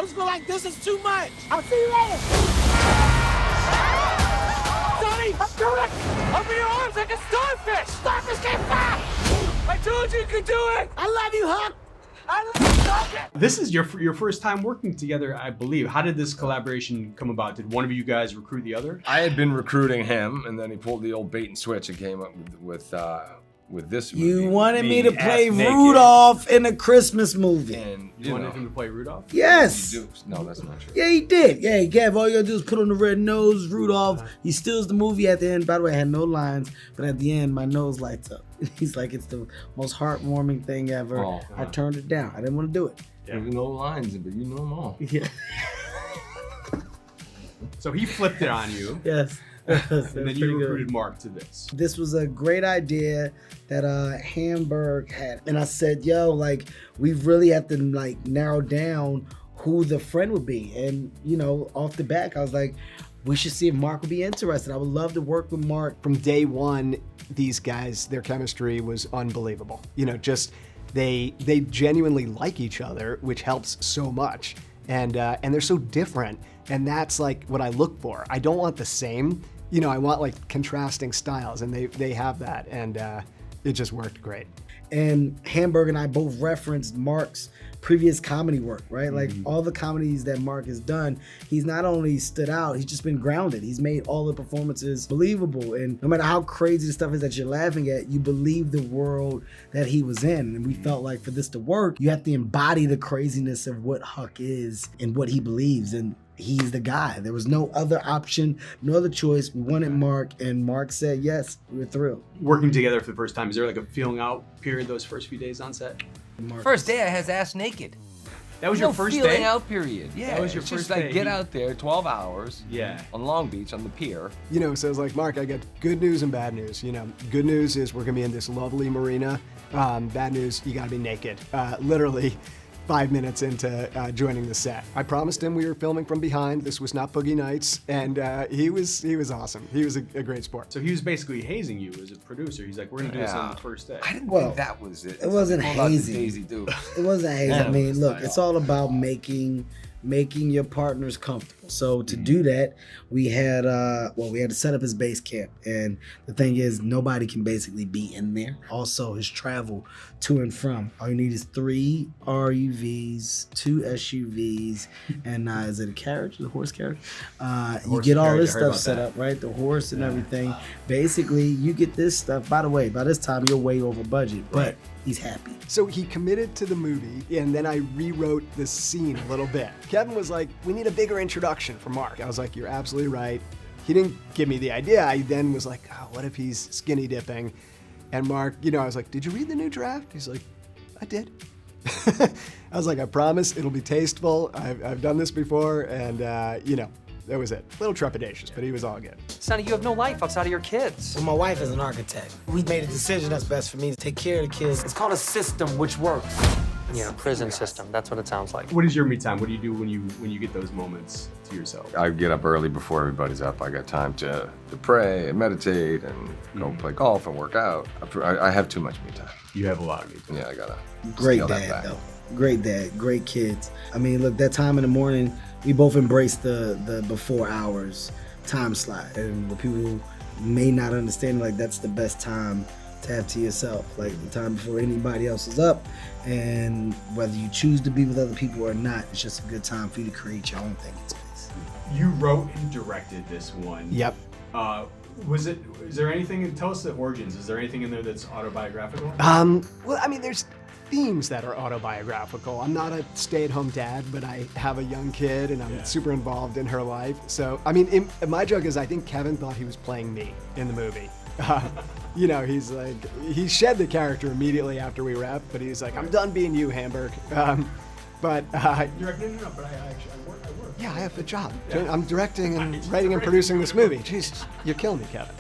just feel like this is too much. I'll see you later. Sonny, I'm doing it. Open your arms like a starfish. Starfish can't fly. I told you could do it. I love you, Huck. I love you, Sergeant. This is your first time working together, I believe. How did this collaboration come about? Did one of you guys recruit the other? I had been recruiting him, and then he pulled the old bait and switch and came up with this movie. You wanted me to play naked. Rudolph in a Christmas movie. And You wanted him to play Rudolph? Yes. You do. No, that's not true. Yeah, he did. Yeah, Gav, all you gotta do is put on the red nose, Rudolph. He steals the movie at the end. By the way, I had no lines, but at the end, my nose lights up. He's like, it's the most heartwarming thing ever. Oh, I turned it down. I didn't want to do it. There's no lines, but you know them all. Yeah. So he flipped it on you. Yes. And then you recruited Mark to this. This was a great idea that Hamburg had. And I said, yo, like, we really have to like narrow down who the friend would be. And, you know, off the back, I was like, we should see if Mark would be interested. I would love to work with Mark. From day one, these guys, their chemistry was unbelievable. You know, just they genuinely like each other, which helps so much. And they're so different. And that's like what I look for. I don't want the same. You know, I want like contrasting styles, and they have that, and it just worked great. And Hamburg and I both referenced Mark's previous comedy work, right? Like all the comedies that Mark has done, he's not only stood out, he's just been grounded. He's made all the performances believable. And no matter how crazy the stuff is that you're laughing at, you believe the world that he was in. And we felt like for this to work, you have to embody the craziness of what Huck is and what he believes. And he's the guy. There was no other option, no other choice. We wanted Mark, and Mark said yes. We were thrilled. Working together for the first time, is there like a feeling out period those first few days on set? First day I has ass naked. That was your first feeling day? out period. Yeah, That was your it's first just like day. get out there, 12 hours. Yeah. On Long Beach on the pier. You know, so it's like, Mark, I got good news and bad news. You know, good news is we're gonna be in this lovely marina. Bad news, you gotta be naked. Literally 5 minutes into joining the set. I promised him we were filming from behind. This was not Boogie Nights, and he was awesome. He was a great sport. So he was basically hazing you as a producer. He's like, we're gonna do this on the first day. I didn't Well, think that was it. it wasn't It's all about the hazing. Daisy Dukes. It wasn't hazy. Yeah, I mean, it was look, not it's at all about making your partners comfortable. So to do that, we had we had to set up his base camp. And the thing is, nobody can basically be in there. Also, his travel to and from. All you need is 3 RUVs, 2 SUVs, and is it a carriage? The horse carriage? You get all carriage, this I heard stuff about set that. up, right? The horse and everything. Basically, you get this stuff. By the way, by this time, you're way over budget, but he's happy. So he committed to the movie, and then I rewrote the scene a little bit. Kevin was like, we need a bigger introduction for Mark. I was like, you're absolutely right. He didn't give me the idea. I then was like, oh, what if he's skinny dipping? And Mark, you know, I was like, did you read the new draft? He's like, I did. I was like, I promise it'll be tasteful. I've done this before, and you know, that was it. A little trepidatious, but he was all good. Sonny, you have no life outside of your kids. Well, my wife is an architect. We made a decision that's best for me to take care of the kids. It's called a system which works. Yeah, prison system. That's what it sounds like. What is your me time? What do you do when you get those moments to yourself? I get up early before everybody's up. I got time to pray and meditate and go play golf and work out. I have too much me time. You have a lot of me time. Yeah, I gotta Great scale that dad, back. though. Great dad, great kids. I mean, look, that time in the morning, we both embraced the before hours time slot. And the people who may not understand, like, that's the best time to have to yourself. Like, the time before anybody else is up. And whether you choose to be with other people or not, it's just a good time for you to create your own thinking space. You wrote and directed this one. Yep. Is there anything, tell us the origins, is there anything in there that's autobiographical? Well, I mean, there's themes that are autobiographical. I'm not a stay-at-home dad, but I have a young kid, and I'm super involved in her life. So, I mean, my joke is I think Kevin thought he was playing me in the movie. You know, he's like, he shed the character immediately after we wrapped, but he's like, I'm done being you, Hamburg. But You're like, no, but I work. yeah, I have a job. I'm directing and writing and producing this movie. Jesus, you're killing me, Kevin.